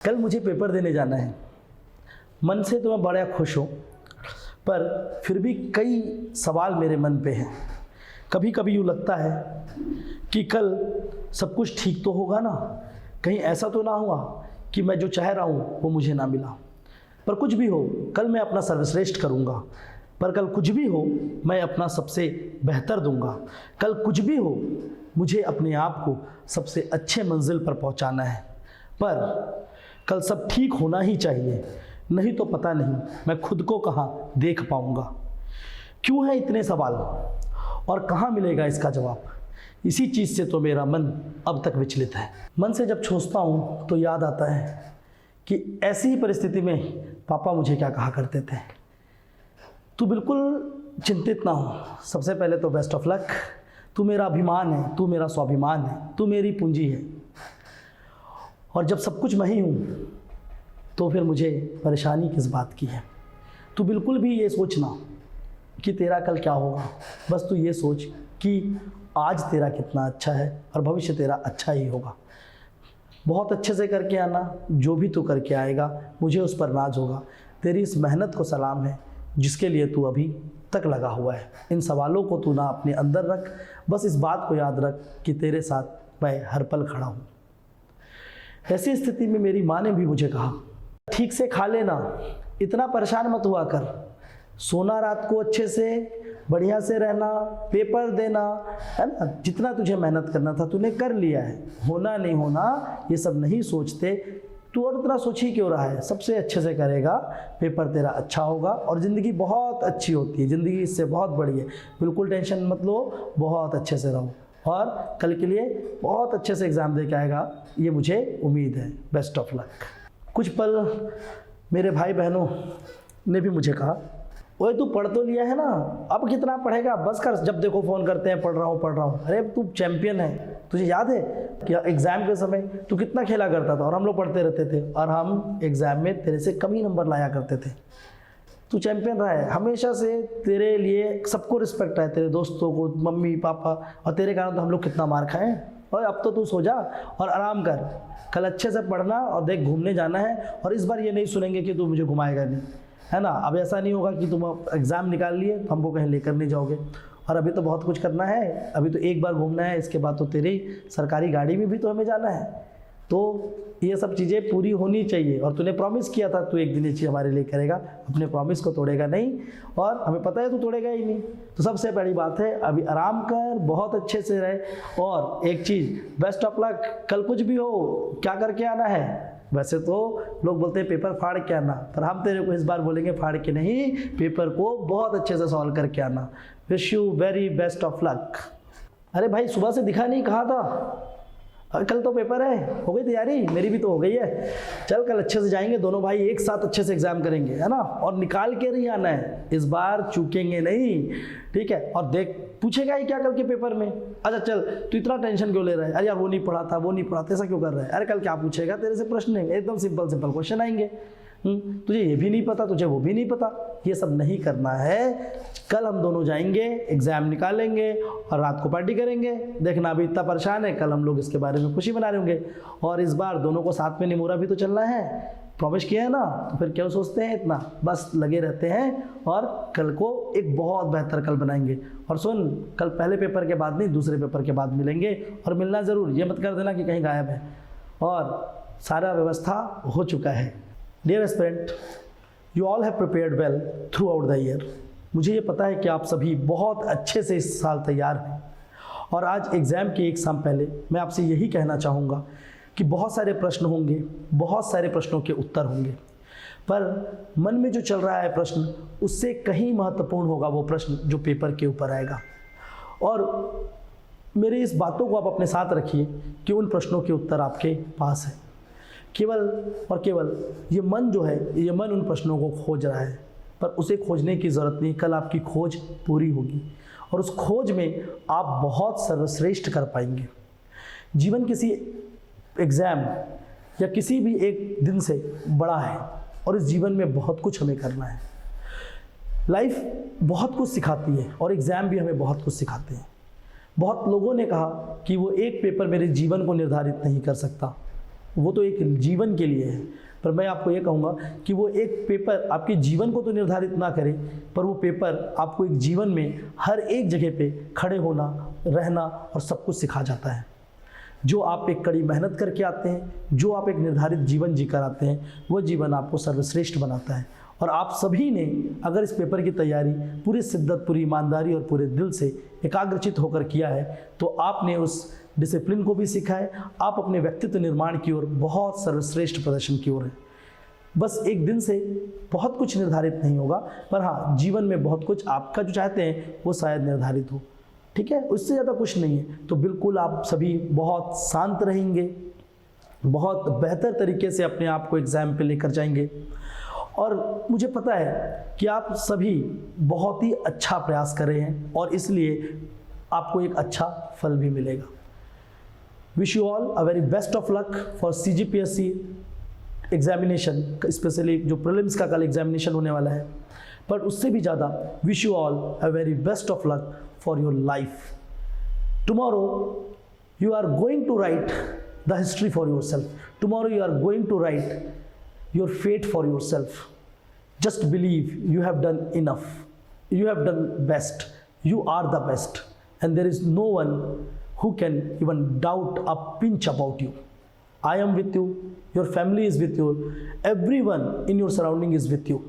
कल मुझे पेपर देने जाना है। मन से तो मैं बड़ा खुश हूँ, पर फिर भी कई सवाल मेरे मन पे हैं। कभी कभी यूँ लगता है कि कल सब कुछ ठीक तो होगा ना, कहीं ऐसा तो ना हुआ कि मैं जो चाह रहा हूँ वो मुझे ना मिला। पर कुछ भी हो, कल मैं अपना सर्वश्रेष्ठ करूँगा। पर कल कुछ भी हो, मैं अपना सबसे बेहतर दूंगा। कल कुछ भी हो, मुझे अपने आप को सबसे अच्छे मंजिल पर पहुंचाना है। पर कल सब ठीक होना ही चाहिए, नहीं तो पता नहीं मैं खुद को कहाँ देख पाऊंगा। क्यों है इतने सवाल और कहाँ मिलेगा इसका जवाब? इसी चीज़ से तो मेरा मन अब तक विचलित है। मन से जब सोचता हूँ तो याद आता है कि ऐसी ही परिस्थिति में पापा मुझे क्या कहा करते थे, तू बिल्कुल चिंतित ना हो, सबसे पहले तो बेस्ट ऑफ लक, तू मेरा अभिमान है, तू मेरा स्वाभिमान है, तू मेरी पूंजी है। और जब सब कुछ मैं ही हूँ तो फिर मुझे परेशानी किस बात की है? तू बिल्कुल भी ये सोचना कि तेरा कल क्या होगा, बस तू ये सोच कि आज तेरा कितना अच्छा है और भविष्य तेरा अच्छा ही होगा। बहुत अच्छे से करके आना, जो भी तू करके आएगा मुझे उस पर नाज होगा। तेरी इस मेहनत को सलाम है जिसके लिए तू अभी तक लगा हुआ है। इन सवालों को तू ना अपने अंदर रख, बस इस बात को याद रख कि तेरे साथ मैं हर पल खड़ा हूँ। ऐसी स्थिति में मेरी माँ ने भी मुझे कहा, ठीक से खा लेना, इतना परेशान मत हुआ कर, सोना रात को अच्छे से, बढ़िया से रहना, पेपर देना, है ना, जितना तुझे मेहनत करना था तूने कर लिया है। होना नहीं होना ये सब नहीं सोचते, तू और इतना सोच ही क्यों रहा है? सबसे अच्छे से करेगा, पेपर तेरा अच्छा होगा और ज़िंदगी बहुत अच्छी होती है, ज़िंदगी इससे बहुत बड़ी है। बिल्कुल टेंशन मत लो, बहुत अच्छे से रहो और कल के लिए बहुत अच्छे से एग्ज़ाम दे के आएगा, ये मुझे उम्मीद है। Best of luck. कुछ पल मेरे भाई बहनों ने भी मुझे कहा, ओए तू पढ़ तो लिया है ना, अब कितना पढ़ेगा, बस कर, जब देखो फ़ोन करते हैं पढ़ रहा हूँ। अरे तू चैंपियन है, तुझे याद है कि एग्ज़ाम के समय तू कितना खेला करता था और हम लोग पढ़ते रहते थे और हम एग्ज़ाम में तेरे से कम ही नंबर लाया करते थे। तू चैंपियन रहा है हमेशा से, तेरे लिए सबको रिस्पेक्ट है, तेरे दोस्तों को, मम्मी पापा, और तेरे कारण तो हम लोग कितना मार खाएं। और अब तो तू सो जा और आराम कर, कल अच्छे से पढ़ना और देख घूमने जाना है। और इस बार ये नहीं सुनेंगे कि तू मुझे घुमाएगा नहीं, है ना। अब ऐसा नहीं होगा कि तुम एग्ज़ाम निकाल लिए तो हमको कहीं लेकर नहीं जाओगे। और अभी तो बहुत कुछ करना है, अभी तो एक बार घूमना है, इसके बाद तो तेरी सरकारी गाड़ी में भी तो हमें जाना है। तो ये सब चीज़ें पूरी होनी चाहिए और तूने प्रॉमिस किया था तू एक दिन ये चीज़ हमारे लिए करेगा, अपने प्रॉमिस को तोड़ेगा नहीं और हमें पता है तू तोड़ेगा ही नहीं। तो सबसे बड़ी बात है अभी आराम कर, बहुत अच्छे से रहे। और एक चीज़, बेस्ट ऑफ लक, कल कुछ भी हो क्या करके आना है। वैसे तो लोग बोलते हैं पेपर फाड़ के आना, पर हम तेरे को इस बार बोलेंगे फाड़ के नहीं, पेपर को बहुत अच्छे से सॉल्व करके आना। Wish you very best of luck. अरे भाई सुबह से दिखा नहीं, कहाँ था? कल तो पेपर है, हो गई तैयारी? मेरी भी तो हो गई है। चल कल अच्छे से जाएंगे, दोनों भाई एक साथ अच्छे से एग्जाम करेंगे, है ना, और निकाल के नहीं आना है, इस बार चूकेंगे नहीं, ठीक है। और देख पूछेगा ही क्या कल के पेपर में? अच्छा चल तू इतना टेंशन क्यों ले रहा है? अरे यार वो नहीं पढ़ा था, वो नहीं पढ़ा था, ऐसा क्यों कर रहा है? अरे कल क्या पूछेगा तेरे से प्रश्न है, एकदम सिंपल सिंपल क्वेश्चन आएंगे। तुझे ये भी नहीं पता, तुझे वो भी नहीं पता, ये सब नहीं करना है। कल हम दोनों जाएंगे, एग्ज़ाम निकालेंगे और रात को पार्टी करेंगे। देखना अभी इतना परेशान है, कल हम लोग इसके बारे में खुशी मना रहे होंगे। और इस बार दोनों को साथ में निमोरा भी तो चलना है, प्रॉमिस किया है ना, तो फिर क्यों सोचते हैं इतना, बस लगे रहते हैं और कल को एक बहुत बेहतर कल बनाएंगे। और सुन, कल पहले पेपर के बाद नहीं, दूसरे पेपर के बाद मिलेंगे और मिलना ज़रूर, ये मत कर देना कि कहीं गायब है। और सारा व्यवस्था हो चुका है। Dear aspirant, you all have prepared well throughout the year. मुझे ये पता है कि आप सभी बहुत अच्छे से इस साल तैयार हैं और आज एग्ज़ाम के एक शाम पहले मैं आपसे यही कहना चाहूँगा कि बहुत सारे प्रश्न होंगे, बहुत सारे प्रश्नों के उत्तर होंगे, पर मन में जो चल रहा है प्रश्न, उससे कहीं महत्वपूर्ण होगा वो प्रश्न जो पेपर के ऊपर आएगा। और मेरी इस बातों को आप अपने साथ रखिए कि उन प्रश्नों के उत्तर आपके पास है। केवल और केवल ये मन जो है, ये मन उन प्रश्नों को खोज रहा है, पर उसे खोजने की ज़रूरत नहीं। कल आपकी खोज पूरी होगी और उस खोज में आप बहुत सर्वश्रेष्ठ कर पाएंगे। जीवन किसी एग्ज़ाम या किसी भी एक दिन से बड़ा है और इस जीवन में बहुत कुछ हमें करना है। लाइफ बहुत कुछ सिखाती है और एग्ज़ाम भी हमें बहुत कुछ सिखाते हैं। बहुत लोगों ने कहा कि वो एक पेपर मेरे जीवन को निर्धारित नहीं कर सकता, वो तो एक जीवन के लिए है, पर मैं आपको ये कहूँगा कि वो एक पेपर आपके जीवन को तो निर्धारित ना करे, पर वो पेपर आपको एक जीवन में हर एक जगह पे खड़े होना, रहना और सब कुछ सिखा जाता है। जो आप एक कड़ी मेहनत करके आते हैं, जो आप एक निर्धारित जीवन जीकर आते हैं, वो जीवन आपको सर्वश्रेष्ठ बनाता है। और आप सभी ने अगर इस पेपर की तैयारी पूरी शिद्दत, पूरी ईमानदारी और पूरे दिल से एकाग्रचित होकर किया है, तो आपने उस डिसिप्लिन को भी सीखा है, आप अपने व्यक्तित्व निर्माण की ओर बहुत सर्वश्रेष्ठ प्रदर्शन की ओर है। बस एक दिन से बहुत कुछ निर्धारित नहीं होगा, पर हाँ, जीवन में बहुत कुछ आपका जो चाहते हैं वो शायद निर्धारित हो, ठीक है, उससे ज़्यादा कुछ नहीं है। तो बिल्कुल आप सभी बहुत शांत रहेंगे, बहुत बेहतर तरीके से अपने आप को एग्ज़ाम पे लेकर जाएंगे, और मुझे पता है कि आप सभी बहुत ही अच्छा प्रयास कर रहे हैं और इसलिए आपको एक अच्छा फल भी मिलेगा। Wish you all a very best of luck for CGPSC examination, specially जो प्रीलिम्स का कल एग्जामिनेशन होने वाला है, पर उससे भी ज़्यादा wish you all a very best of luck for your life. Tomorrow you are going to write the history for yourself. Tomorrow you are going to write your fate for yourself. Just believe you have done enough. You have done best. You are the best. And there is no one who can even doubt a pinch about you. I am with you. Your family is with you. Everyone in your surrounding is with you.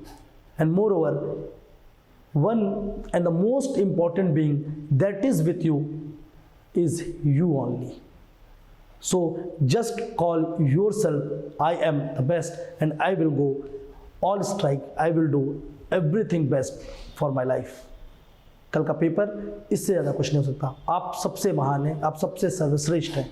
And moreover, one and the most important being that is with you is you only. So just call yourself, I am the best and I will go all strike, I will do everything best for my life. कल का paper इससे ज़्यादा कुछ नहीं हो सकता. आप सबसे महान हैं, आप सबसे सर्वश्रेष्ठ हैं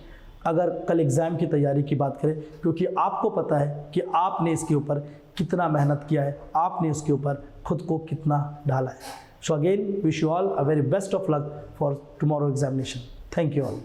अगर कल एग्ज़ाम की तैयारी की बात करें, क्योंकि आपको पता है कि आपने इसके ऊपर कितना मेहनत किया है, आपने इसके ऊपर खुद को कितना डाला है. So again, wish you all a very best of luck for tomorrow examination. Thank you all.